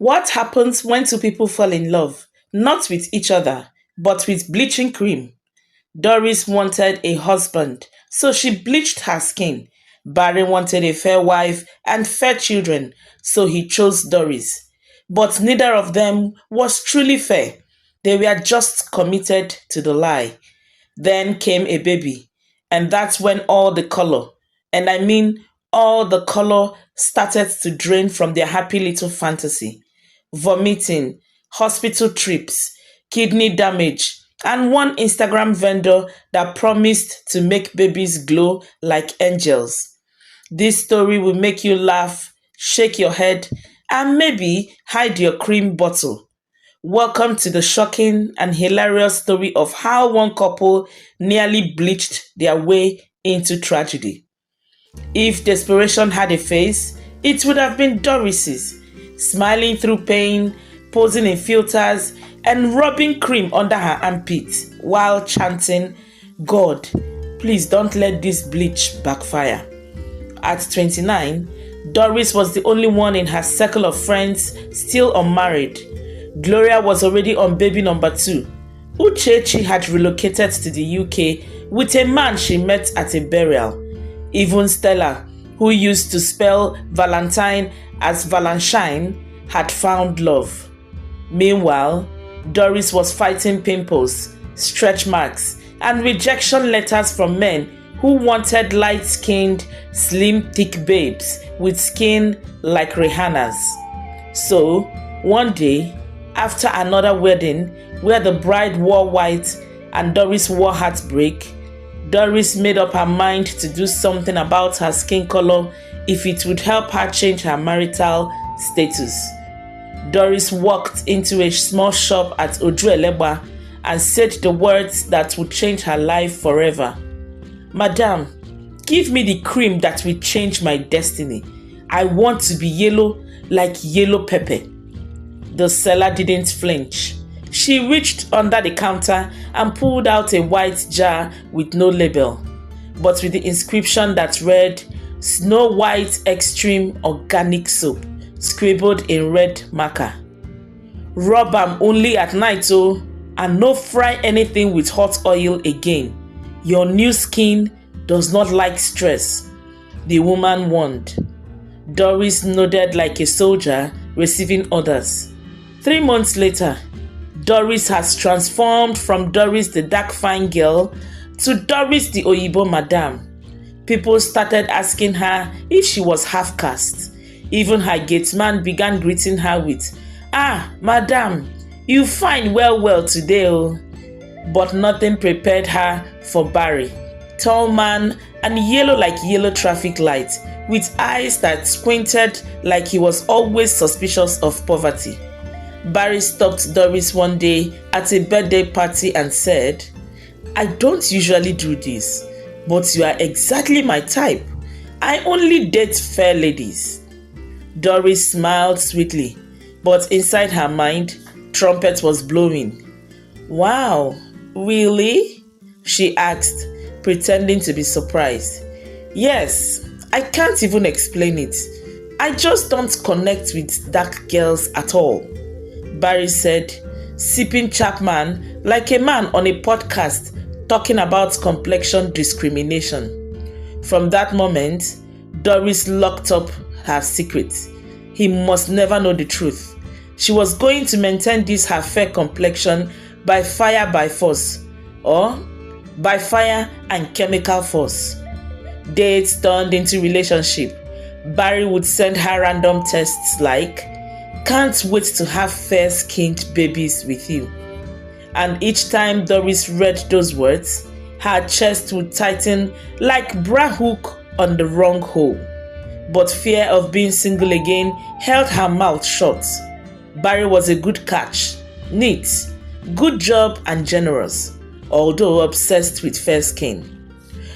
What happens when two people fall in love? Not with each other, but with bleaching cream. Doris wanted a husband, so she bleached her skin. Barry wanted a fair wife and fair children, so he chose Doris. But neither of them was truly fair. They were just committed to the lie. Then came a baby, and that's when all the color, and I mean all the color, started to drain from their happy little fantasy. Vomiting, hospital trips, kidney damage, and one Instagram vendor that promised to make babies glow like angels. This story will make you laugh, shake your head, and maybe hide your cream bottle. Welcome to the shocking and hilarious story of how one couple nearly bleached their way into tragedy. If desperation had a face, it would have been Doris's, smiling through pain, posing in filters, and rubbing cream under her armpits while chanting, God, please don't let this bleach backfire. At 29, Doris was the only one in her circle of friends still unmarried. Gloria was already on baby number 2. Uchechi had relocated to the UK with a man she met at a burial. Even Stella, who used to spell Valentine as Valanshine, had found love. Meanwhile, Doris was fighting pimples, stretch marks, and rejection letters from men who wanted light-skinned, slim, thick babes with skin like Rihanna's. So, one day, after another wedding where the bride wore white and Doris wore heartbreak, Doris made up her mind to do something about her skin color if it would help her change her marital status. Doris walked into a small shop at Ojuelegba and said the words that would change her life forever. Madam, give me the cream that will change my destiny. I want to be yellow like yellow pepper. The seller didn't flinch. She reached under the counter and pulled out a white jar with no label, but with the inscription that read, Snow White Extreme Organic Soap, scribbled in red marker. Rub am only at night and no fry anything with hot oil again. Your new skin does not like stress, the woman warned. Doris nodded like a soldier receiving orders. 3 months later, Doris has transformed from Doris the dark fine girl to Doris the Oyibo madam. People started asking her if she was half caste. Even her gate man began greeting her with, "Ah, madam, you fine well today oh." But nothing prepared her for Barry, tall man and yellow like yellow traffic light, with eyes that squinted like he was always suspicious of poverty. Barry stopped Doris one day at a birthday party and said, "I don't usually do this, but you are exactly my type. I only date fair ladies." Doris smiled sweetly, but inside her mind, trumpet was blowing. "Wow, really?" she asked, pretending to be surprised. "Yes, I can't even explain it. I just don't connect with dark girls at all," Barry said, sipping Chapman like a man on a podcast talking about complexion discrimination. From that moment, Doris locked up her secret. He must never know the truth. She was going to maintain this her fair complexion by fire by force, or by fire and chemical force. Dates turned into relationship. Barry would send her random texts like, "Can't wait to have fair-skinned babies with you." And each time Doris read those words, her chest would tighten like bra hook on the wrong hole. But fear of being single again held her mouth shut. Barry was a good catch, neat, good job and generous, although obsessed with fair skin.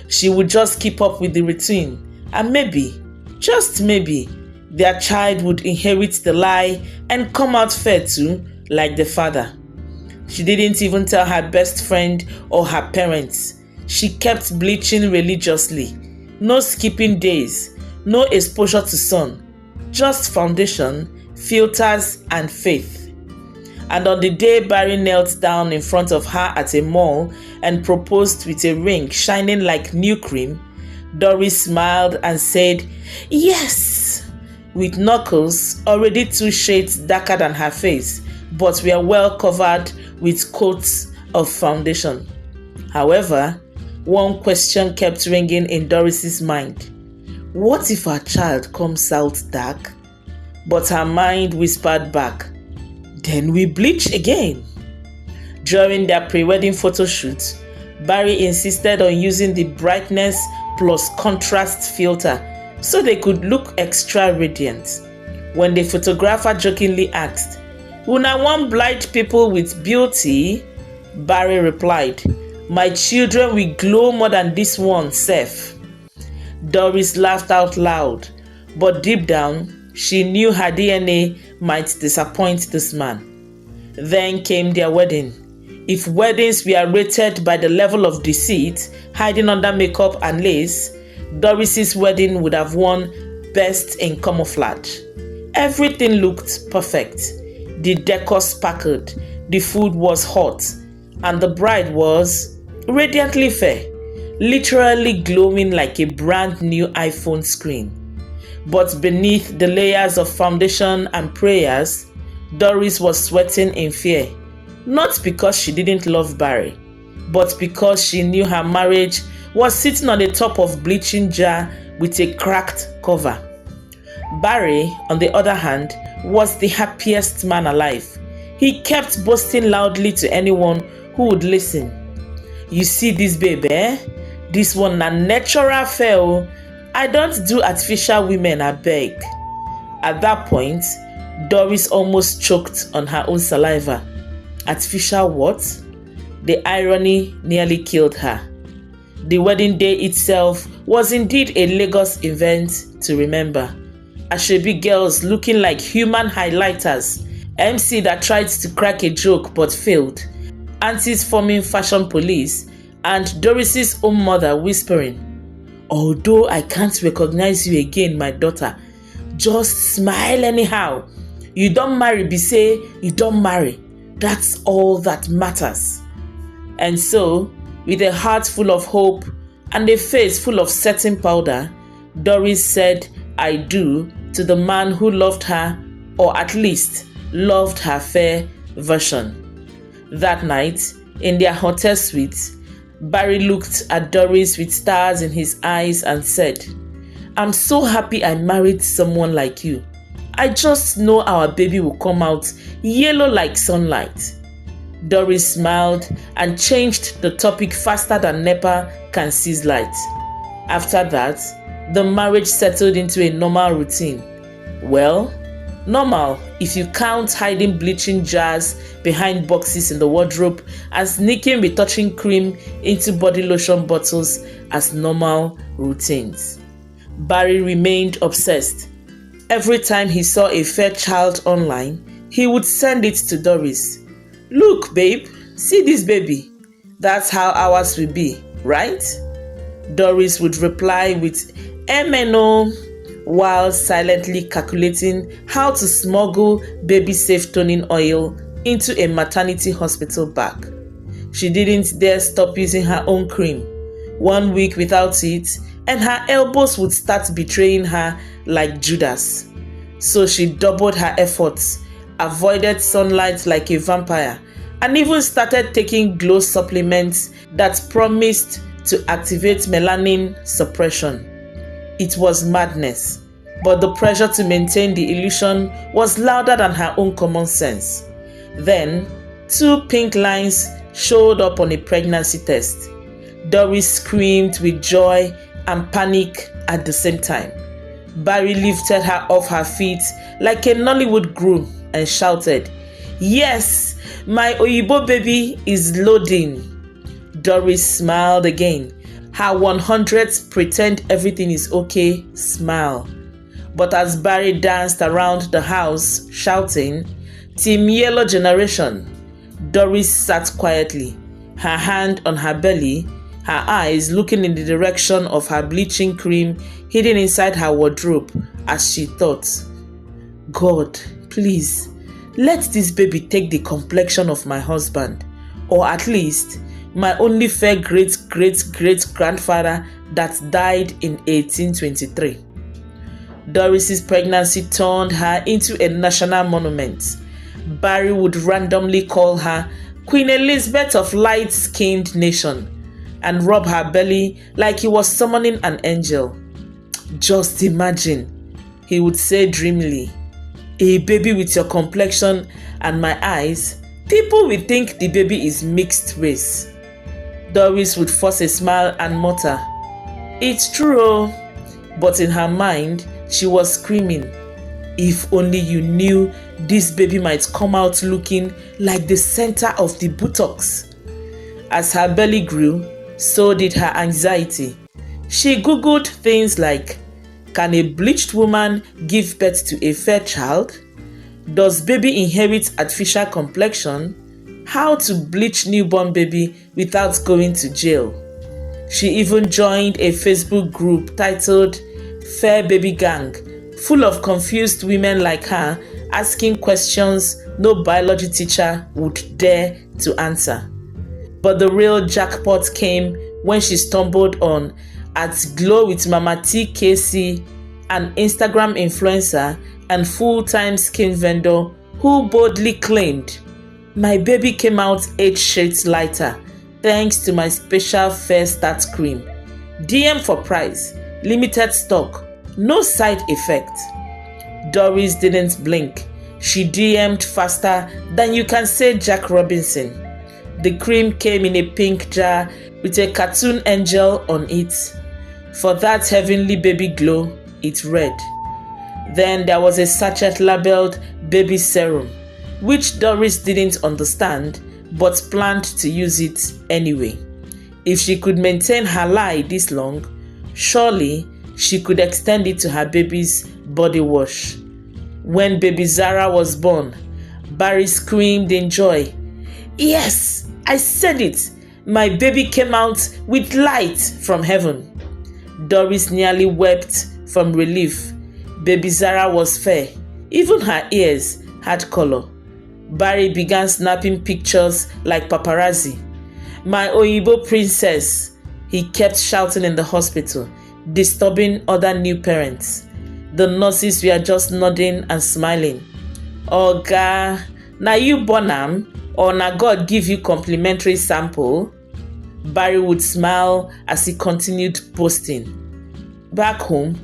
She would just keep up with the routine, and maybe, just maybe, their child would inherit the lie and come out fair too, like the father. She didn't even tell her best friend or her parents. She kept bleaching religiously. No skipping days, no exposure to sun, just foundation, filters, and faith. And on the day Barry knelt down in front of her at a mall and proposed with a ring shining like new cream, Doris smiled and said, "Yes," with knuckles already 2 shades darker than her face, but were well covered with coats of foundation. However, one question kept ringing in Doris's mind. What if her child comes out dark? But her mind whispered back, then we bleach again. During their pre-wedding photo shoot, Barry insisted on using the brightness plus contrast filter so they could look extra radiant. When the photographer jokingly asked, "Una want blind people with beauty?" Barry replied, "My children will glow more than this one, Seth." Doris laughed out loud, but deep down, she knew her DNA might disappoint this man. Then came their wedding. If weddings were rated by the level of deceit, hiding under makeup and lace, Doris's wedding would have won Best in Camouflage. Everything looked perfect. The decor sparkled, the food was hot, and the bride was radiantly fair, literally glowing like a brand new iPhone screen. But beneath the layers of foundation and prayers, Doris was sweating in fear. Not because she didn't love Barry, but because she knew her marriage was sitting on the top of bleaching jar with a cracked cover. Barry, on the other hand, was the happiest man alive. He kept boasting loudly to anyone who would listen. "You see this baby, eh? This one na natural fair. I don't do artificial women, I beg." At that point, Doris almost choked on her own saliva. Artificial what? The irony nearly killed her. The wedding day itself was indeed a Lagos event to remember. Ashebi girls looking like human highlighters, MC that tried to crack a joke but failed, aunties forming fashion police, and Doris's own mother whispering, "Although I can't recognize you again, my daughter, just smile anyhow. You don't marry, be say you don't marry. That's all that matters." And so, with a heart full of hope and a face full of setting powder, Doris said "I do" to the man who loved her, or at least loved her fair version. That night, in their hotel suite, Barry looked at Doris with stars in his eyes and said, "I'm so happy I married someone like you. I just know our baby will come out yellow like sunlight." Doris smiled and changed the topic faster than NEPA can seize light. After that, the marriage settled into a normal routine. Well, normal if you count hiding bleaching jars behind boxes in the wardrobe and sneaking retouching cream into body lotion bottles as normal routines. Barry remained obsessed. Every time he saw a fair child online, he would send it to Doris. "Look, babe, see this baby. That's how ours will be, right?" Doris would reply with MNO while silently calculating how to smuggle baby-safe toning oil into a maternity hospital bag. She didn't dare stop using her own cream. 1 week without it, and her elbows would start betraying her like Judas. So she doubled her efforts, avoided sunlight like a vampire, and even started taking glow supplements that promised to activate melanin suppression. It was madness, but the pressure to maintain the illusion was louder than her own common sense. Then, 2 pink lines showed up on a pregnancy test. Doris screamed with joy and panic at the same time. Barry lifted her off her feet like a Nollywood groom and shouted, "Yes, my Oyibo baby is loading." Doris smiled again, her 100th pretend everything is okay smile. But as Barry danced around the house shouting, "Team Yellow Generation," Doris sat quietly, her hand on her belly, her eyes looking in the direction of her bleaching cream hidden inside her wardrobe as she thought, "God, Please, let this baby take the complexion of my husband, or at least my only fair great-great-great-grandfather that died in 1823. Doris's pregnancy turned her into a national monument. Barry would randomly call her Queen Elizabeth of light-skinned nation and rub her belly like he was summoning an angel. Just imagine, he would say dreamily, a baby with your complexion and my eyes, people will think the baby is mixed race. Doris would force a smile and mutter, it's true, but in her mind, she was screaming, if only you knew this baby might come out looking like the center of the buttocks. As her belly grew, so did her anxiety. She googled things like, can a bleached woman give birth to a fair child? Does baby inherit artificial complexion? How to bleach newborn baby without going to jail? She even joined a Facebook group titled Fair Baby Gang, full of confused women like her asking questions no biology teacher would dare to answer. But the real jackpot came when she stumbled on at Glow with Mama TKC, an Instagram influencer and full-time skin vendor who boldly claimed, my baby came out 8 shades lighter thanks to my special Fair Start cream. DM for price, limited stock, no side effect. Doris didn't blink. She DM'd faster than you can say Jack Robinson. The cream came in a pink jar with a cartoon angel on it. For that heavenly baby glow, it read. Then there was a sachet labeled baby serum, which Doris didn't understand but planned to use it anyway. If she could maintain her lie this long, surely she could extend it to her baby's body wash. When baby Zara was born, Barry screamed in joy. Yes, I said it. My baby came out with light from heaven. Doris nearly wept from relief. Baby Zara was fair. Even her ears had color. Barry began snapping pictures like paparazzi. My Oyibo princess, he kept shouting in the hospital, disturbing other new parents. The nurses were just nodding and smiling. Oga, na you born am, or na God give you complimentary sample? Barry would smile as he continued posting. Back home,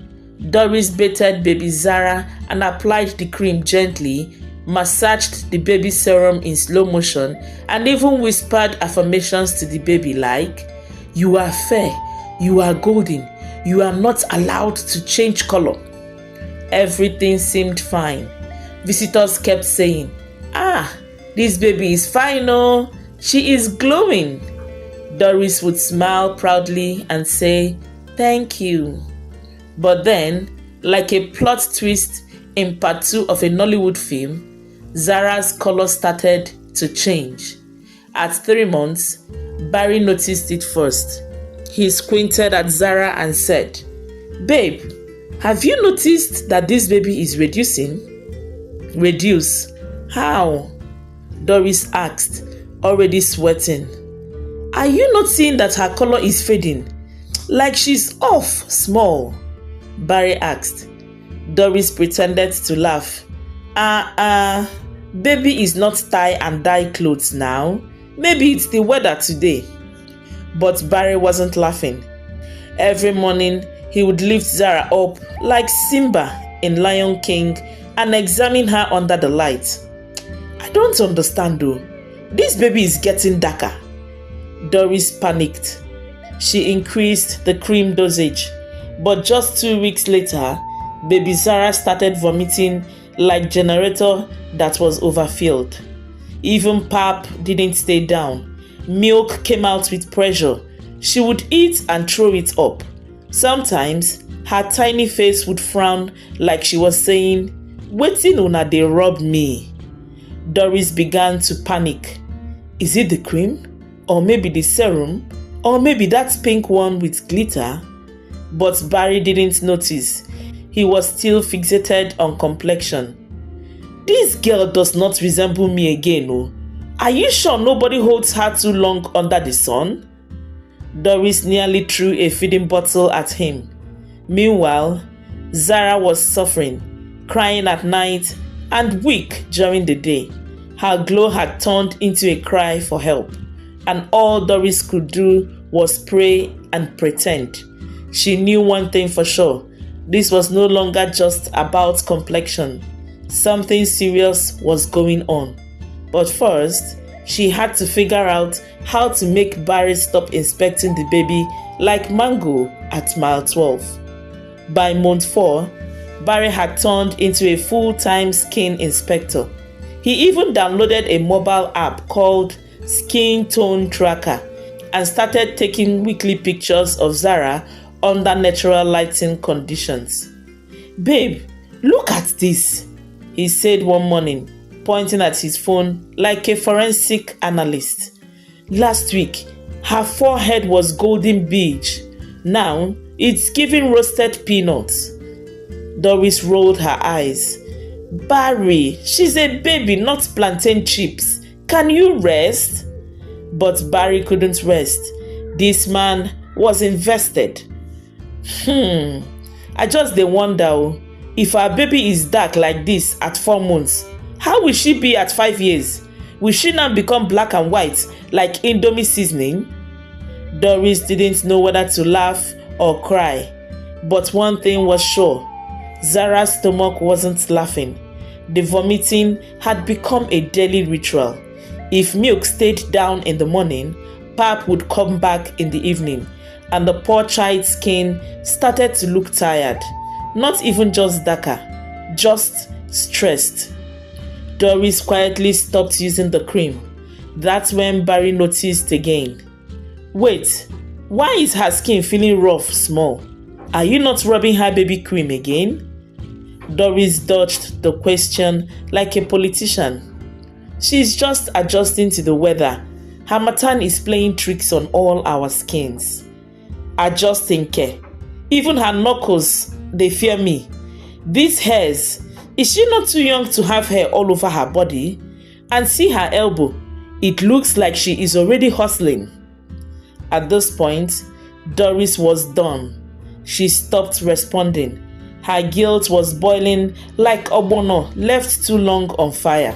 Doris bathed baby Zara and applied the cream gently, massaged the baby serum in slow motion, and even whispered affirmations to the baby like, you are fair, you are golden, you are not allowed to change color. Everything seemed fine. Visitors kept saying, this baby is fine, oh, she is glowing. Doris would smile proudly and say, thank you. But then, like a plot twist in part 2 of a Nollywood film, Zara's color started to change. At 3 months, Barry noticed it first. He squinted at Zara and said, babe, have you noticed that this baby is reducing? Reduce? How? Doris asked, already sweating. Are you not seeing that her color is fading? Like she's off small? Barry asked. Doris pretended to laugh. Baby is not tie and dye clothes now. Maybe it's the weather today. But Barry wasn't laughing. Every morning, he would lift Zara up like Simba in Lion King and examine her under the light. I don't understand though. This baby is getting darker. Doris panicked. She increased the cream dosage. But just 2 weeks later, baby Zara started vomiting like generator that was overfilled. Even pap didn't stay down. Milk came out with pressure. She would eat and throw it up. Sometimes, her tiny face would frown like she was saying, "Wetin una dey rub me?" Doris began to panic. Is it the cream? Or maybe the serum? Or maybe that pink one with glitter? But Barry didn't notice. He was still fixated on complexion. This girl does not resemble me again, oh. Are you sure nobody holds her too long under the sun? Doris nearly threw a feeding bottle at him. Meanwhile, Zara was suffering, crying at night and weak during the day. Her glow had turned into a cry for help, and all Doris could do was pray and pretend. She knew one thing for sure: this was no longer just about complexion. Something serious was going on. But first, she had to figure out how to make Barry stop inspecting the baby like Mango at mile 12. By month 4, Barry had turned into a full-time skin inspector. He even downloaded a mobile app called Skin Tone Tracker and started taking weekly pictures of Zara under natural lighting conditions. "Babe, look at this," he said one morning, pointing at his phone like a forensic analyst. "Last week, her forehead was golden beige. Now, it's giving roasted peanuts." Doris rolled her eyes. "Barry, she's a baby, not plantain chips. Can you rest?" But Barry couldn't rest. This man was invested. I just dey wonder, if our baby is dark like this at 4 months, how will she be at 5 years? Will she now become black and white like Indomie seasoning? Doris didn't know whether to laugh or cry. But one thing was sure: Zara's stomach wasn't laughing. The vomiting had become a daily ritual. If milk stayed down in the morning, pap would come back in the evening, and the poor child's skin started to look tired. Not even just darker, just stressed. Doris quietly stopped using the cream. That's when Barry noticed again. "Wait, why is her skin feeling rough small? Are you not rubbing her baby cream again?" Doris dodged the question like a politician. "She's just adjusting to the weather. Harmattan is playing tricks on all our skins." Adjusting care. Even her knuckles, they fear me. These hairs, is she not too young to have hair all over her body? And see her elbow, it looks like she is already hustling. At this point, Doris was done. She stopped responding. Her guilt was boiling like ogbono left too long on fire.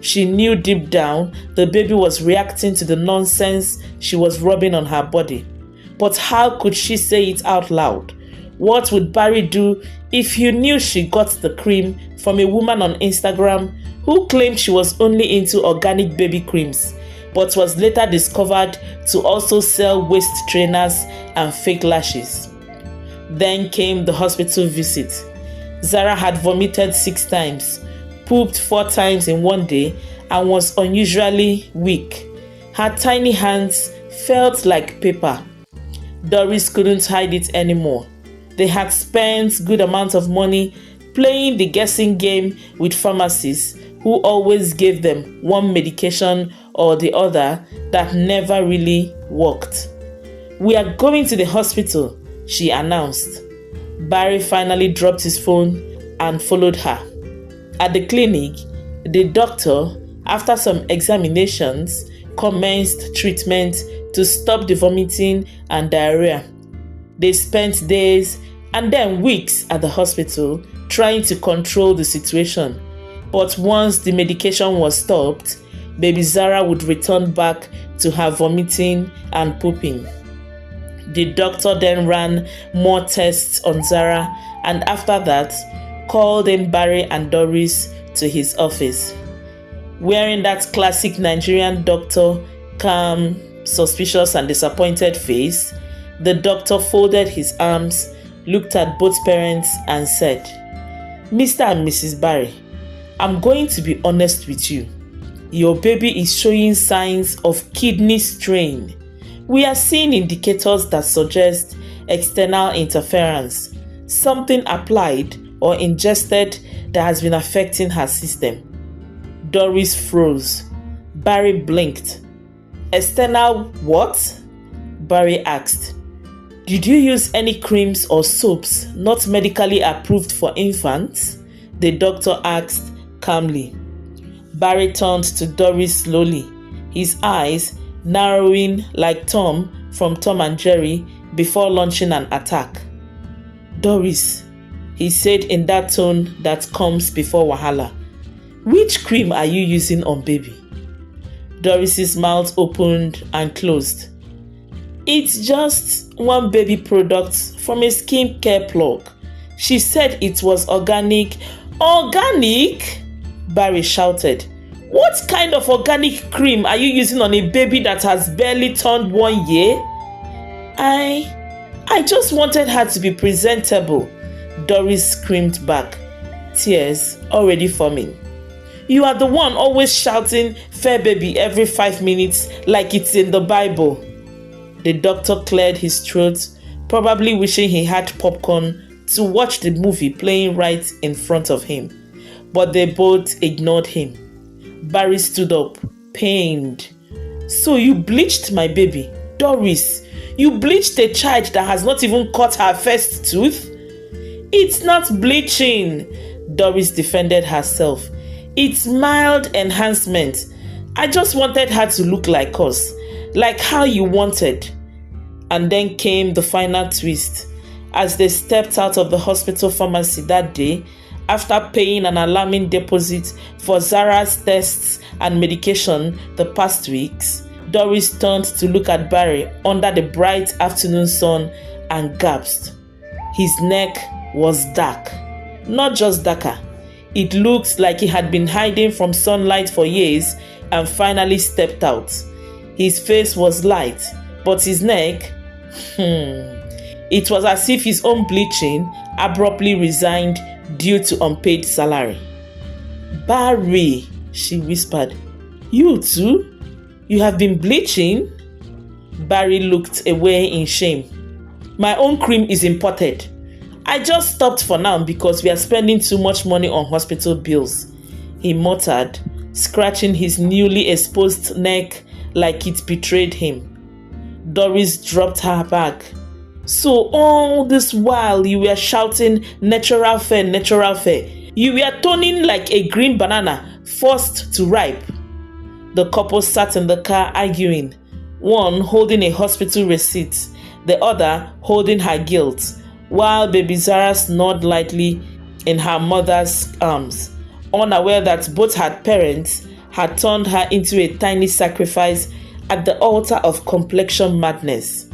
She knew deep down the baby was reacting to the nonsense she was rubbing on her body. But how could she say it out loud? What would Barry do if he knew she got the cream from a woman on Instagram who claimed she was only into organic baby creams, but was later discovered to also sell waist trainers and fake lashes? Then came the hospital visit. Zara had vomited 6 times, pooped 4 times in one day, and was unusually weak. Her tiny hands felt like paper. Doris couldn't hide it anymore. They had spent good amounts of money playing the guessing game with pharmacists who always gave them one medication or the other that never really worked. "We are going to the hospital," she announced. Barry finally dropped his phone and followed her. At the clinic, the doctor, after some examinations, commenced treatment to stop the vomiting and diarrhea. They spent days and then weeks at the hospital trying to control the situation. But once the medication was stopped, baby Zara would return back to her vomiting and pooping. The doctor then ran more tests on Zara and after that called in Barry and Doris to his office. Wearing that classic Nigerian doctor, calm, suspicious and disappointed face, the doctor folded his arms, looked at both parents and said, "Mr. and Mrs. Barry, I'm going to be honest with you. Your baby is showing signs of kidney strain. We are seeing indicators that suggest external interference, something applied or ingested that has been affecting her system." Doris froze. Barry blinked. "External what?" Barry asked. "Did you use any creams or soaps not medically approved for infants?" the doctor asked calmly. Barry turned to Doris slowly, his eyes narrowing like Tom from Tom and Jerry before launching an attack. "Doris," he said in that tone that comes before wahala, "which cream are you using on baby?" Doris's mouth opened and closed. "It's just one baby product from a skincare plug. She said it was organic." "Organic?" Barry shouted. "What kind of organic cream are you using on a baby that has barely turned 1 year?" I just wanted her to be presentable," Doris screamed back, tears already forming. "You are the one always shouting 'fair baby' every 5 minutes like it's in the Bible." The doctor cleared his throat, probably wishing he had popcorn to watch the movie playing right in front of him. But they both ignored him. Barry stood up, pained. "So you bleached my baby, Doris? You bleached a child that has not even cut her first tooth?" "It's not bleaching," Doris defended herself. "It's mild enhancement. I just wanted her to look like us, like how you wanted." And then came the final twist. As they stepped out of the hospital pharmacy that day, after paying an alarming deposit for Zara's tests and medication the past weeks, Doris turned to look at Barry under the bright afternoon sun and gasped. His neck was dark. Not just darker. It looked like he had been hiding from sunlight for years and finally stepped out. His face was light, but his neck, it was as if his own bleaching abruptly resigned due to unpaid salary. "Barry," she whispered, "you too? You have been bleaching?" Barry looked away in shame. "My own cream is imported. I just stopped for now because we are spending too much money on hospital bills," he muttered, scratching his newly exposed neck like it betrayed him. Doris dropped her bag. "So all this while you were shouting 'natural fair, natural fair.' You were toning like a green banana forced to ripe." The couple sat in the car arguing, one holding a hospital receipt, the other holding her guilt, while baby Zara snored lightly in her mother's arms, unaware that both her parents had turned her into a tiny sacrifice at the altar of complexion madness.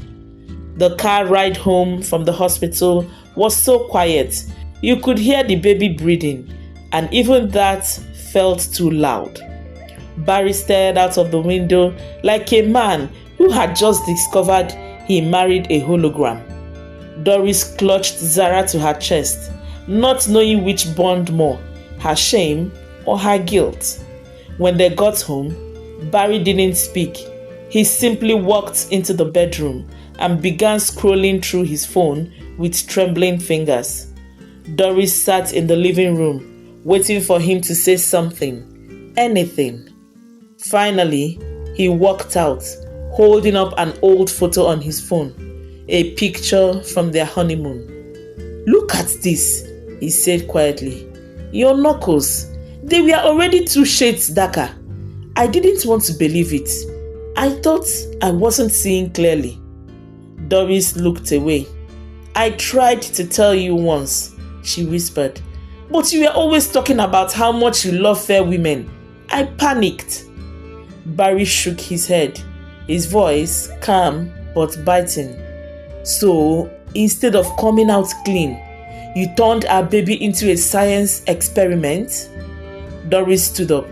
The car ride home from the hospital was so quiet, you could hear the baby breathing, and even that felt too loud. Barry stared out of the window like a man who had just discovered he married a hologram. Doris clutched Zara to her chest, not knowing which burned more, her shame or her guilt. When they got home, Barry didn't speak. He simply walked into the bedroom and began scrolling through his phone with trembling fingers. Doris sat in the living room, waiting for him to say something, anything. Finally, he walked out, holding up an old photo on his phone, a picture from their honeymoon. "Look at this," he said quietly. "Your knuckles, they were already 2 shades darker. I didn't want to believe it. I thought I wasn't seeing clearly." Doris looked away. "I tried to tell you once," she whispered, "but you were always talking about how much you love fair women. I panicked." Barry shook his head, his voice calm but biting. "So, instead of coming out clean, you turned our baby into a science experiment?" Doris stood up.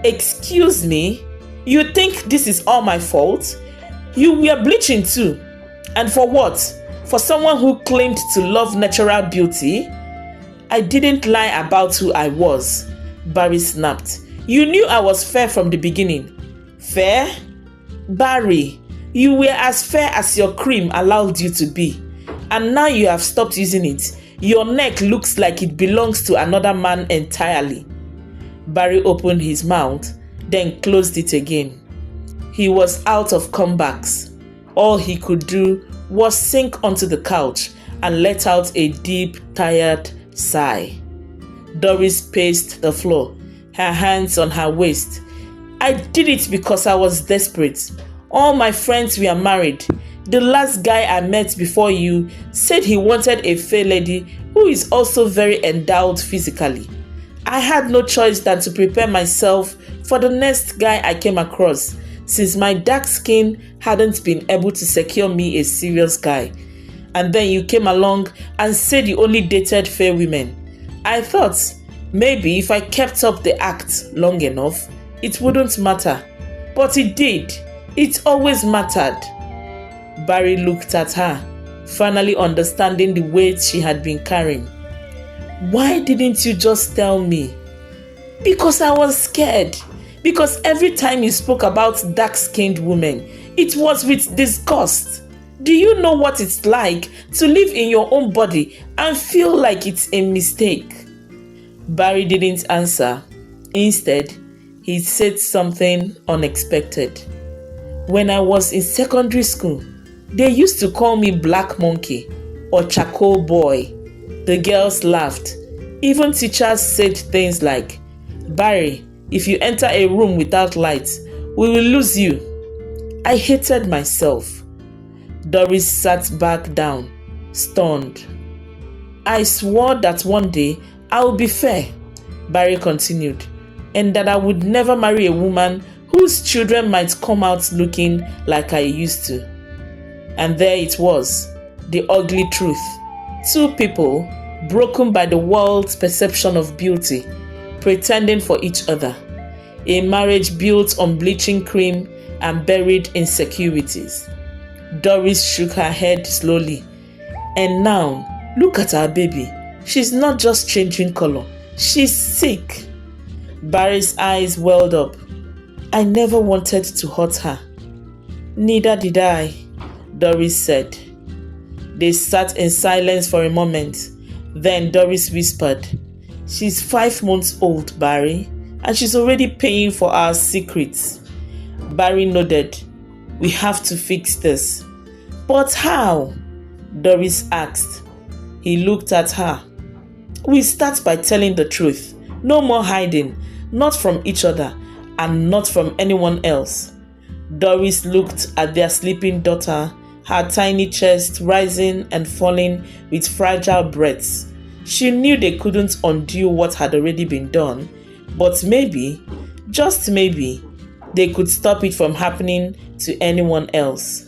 "Excuse me? You think this is all my fault? You were bleaching too. And for what? For someone who claimed to love natural beauty?" "I didn't lie about who I was," Barry snapped. "You knew I was fair from the beginning." "Fair? Barry, you were as fair as your cream allowed you to be. And now you have stopped using it. Your neck looks like it belongs to another man entirely." Barry opened his mouth, then closed it again. He was out of comebacks. All he could do was sink onto the couch and let out a deep, tired sigh. Doris paced the floor, her hands on her waist. I did it because I was desperate. All my friends were married. The last guy I met before you said he wanted a fair lady who is also very endowed physically. I had no choice than to prepare myself for the next guy I came across, since my dark skin hadn't been able to secure me a serious guy. And then you came along and said you only dated fair women. I thought maybe if I kept up the act long enough, it wouldn't matter. But it did. It always mattered. Barry looked at her, finally understanding the weight she had been carrying. Why didn't you just tell me? Because I was scared. Because every time you spoke about dark-skinned women, it was with disgust. Do you know what it's like to live in your own body and feel like it's a mistake? Barry didn't answer. Instead, he said something unexpected. When I was in secondary school, they used to call me Black Monkey or Charcoal Boy. The girls laughed. Even teachers said things like, Barry, if you enter a room without lights, we will lose you. I hated myself. Doris sat back down, stunned. I swore that one day I would be fair, Barry continued, and that I would never marry a woman whose children might come out looking like I used to. And there it was, the ugly truth. Two people, broken by the world's perception of beauty, pretending for each other. A marriage built on bleaching cream and buried insecurities. Doris shook her head slowly. And now, look at our baby. She's not just changing color. She's sick. Barry's eyes welled up. I never wanted to hurt her. Neither did I, Doris said. They sat in silence for a moment. Then Doris whispered, She's 5 months old, Barry, and she's already paying for our secrets. Barry nodded. We have to fix this. But how? Doris asked. He looked at her. We start by telling the truth. No more hiding, not from each other and not from anyone else. Doris looked at their sleeping daughter, her tiny chest rising and falling with fragile breaths. She knew they couldn't undo what had already been done, but maybe, just maybe, they could stop it from happening to anyone else.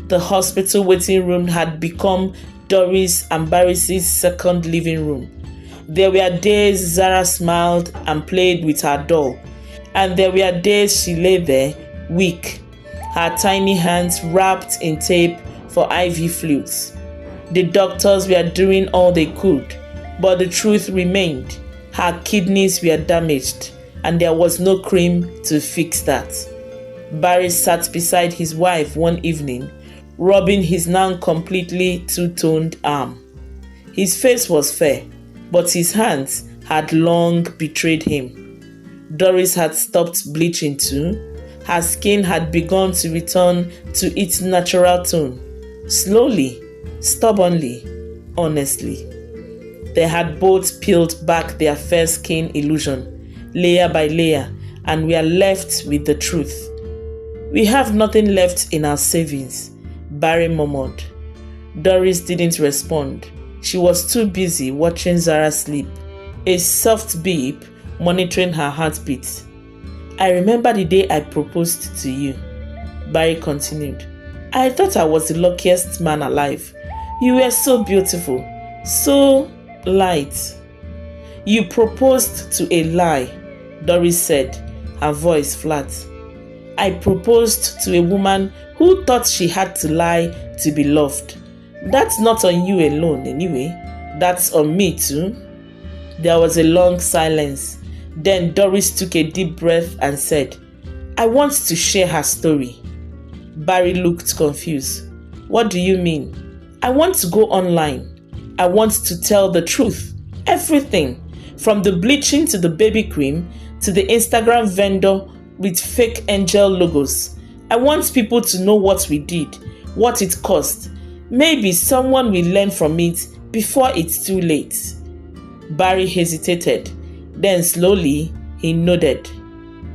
The hospital waiting room had become Doris and Barry's second living room. There were days Zara smiled and played with her doll, and there were days she lay there, weak, her tiny hands wrapped in tape for IV fluids. The doctors were doing all they could, but the truth remained. Her kidneys were damaged, and there was no cream to fix that. Barry sat beside his wife one evening, rubbing his now completely two-toned arm. His face was fair, but his hands had long betrayed him. Doris had stopped bleaching too. Her skin had begun to return to its natural tone. Slowly, stubbornly, honestly. They had both peeled back their fair skin illusion, layer by layer, and we are left with the truth. We have nothing left in our savings, Barry murmured. Doris didn't respond. She was too busy watching Zara sleep, a soft beep monitoring her heartbeat. I remember the day I proposed to you, Barry continued. I thought I was the luckiest man alive. You were so beautiful, so light. You proposed to a lie, Doris said, her voice flat. I proposed to a woman who thought she had to lie to be loved. That's not on you alone anyway. That's on me too. There was a long silence. Then Doris took a deep breath and said, I want to share her story. Barry looked confused. What do you mean? I want to go online. I want to tell the truth. Everything. From the bleaching to the baby cream to the Instagram vendor with fake angel logos. I want people to know what we did, what it cost. Maybe someone will learn from it before it's too late. Barry hesitated. Then slowly, He nodded.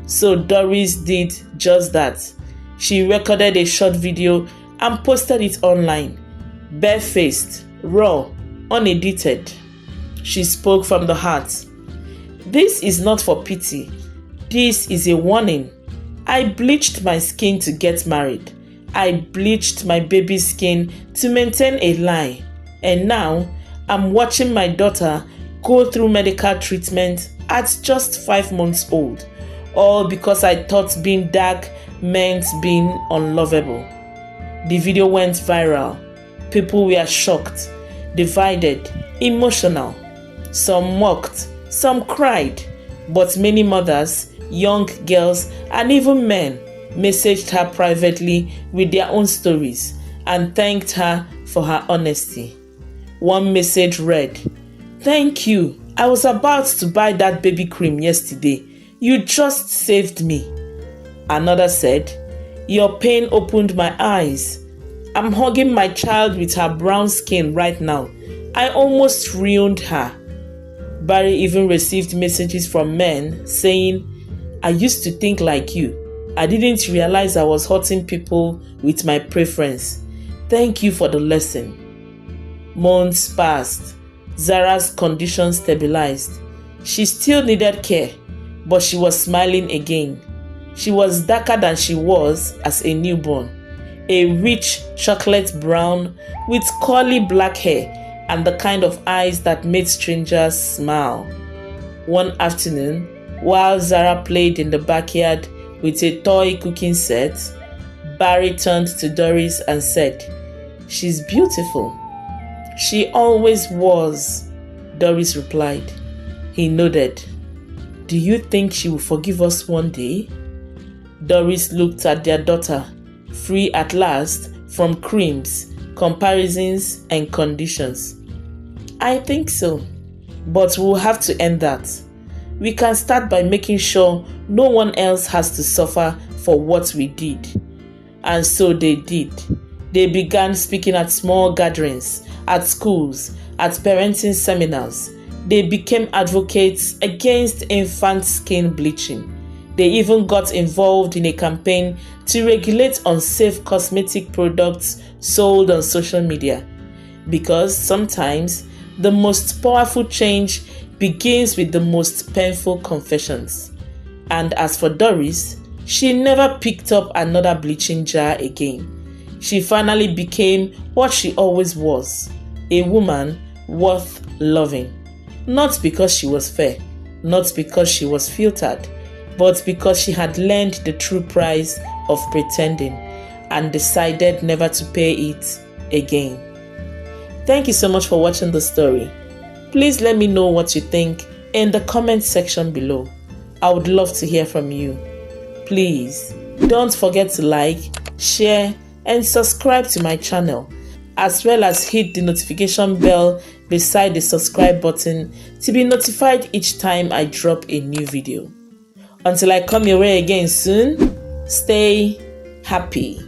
So Doris did just that. She recorded a short video and posted it online. Barefaced, raw, unedited. She spoke from the heart. This is not for pity. This is a warning. I bleached my skin to get married. I bleached my baby's skin to maintain a lie. And now I'm watching my daughter go through medical treatment at just 5 months old. All because I thought being dark meant being unlovable. The video went viral. People were shocked, divided, emotional. Some mocked, some cried, but many mothers, young girls, and even men messaged her privately with their own stories and thanked her for her honesty. One message read, "Thank you. I was about to buy that baby cream yesterday. You just saved me." Another said, "Your pain opened my eyes. I'm hugging my child with her brown skin right now. I almost ruined her." Barry even received messages from men saying, "I used to think like you. I didn't realize I was hurting people with my preference. Thank you for the lesson." Months passed. Zara's condition stabilized. She still needed care, but she was smiling again. She was darker than she was as a newborn. A rich chocolate brown with curly black hair and the kind of eyes that made strangers smile. One afternoon, while Zara played in the backyard with a toy cooking set, Barry turned to Doris and said, "She's beautiful." "She always was," Doris replied. He nodded. "Do you think she will forgive us one day?" Doris looked at their daughter, free at last from creams, comparisons, and conditions. "I think so, but we'll have to end that. We can start by making sure no one else has to suffer for what we did." And so they did. They began speaking at small gatherings, at schools, at parenting seminars. They became advocates against infant skin bleaching. They even got involved in a campaign to regulate unsafe cosmetic products sold on social media. Because sometimes the most powerful change begins with the most painful confessions. And as for Doris, she never picked up another bleaching jar again. She finally became what she always was, a woman worth loving. Not because she was fair, not because she was filtered, but because she had learned the true price of pretending and decided never to pay it again. Thank you so much for watching the story. Please let me know what you think in the comment section below. I would love to hear from you. Please don't forget to like, share, and subscribe to my channel, as well as hit the notification bell beside the subscribe button to be notified each time I drop a new video. Until I come your way again soon, stay happy.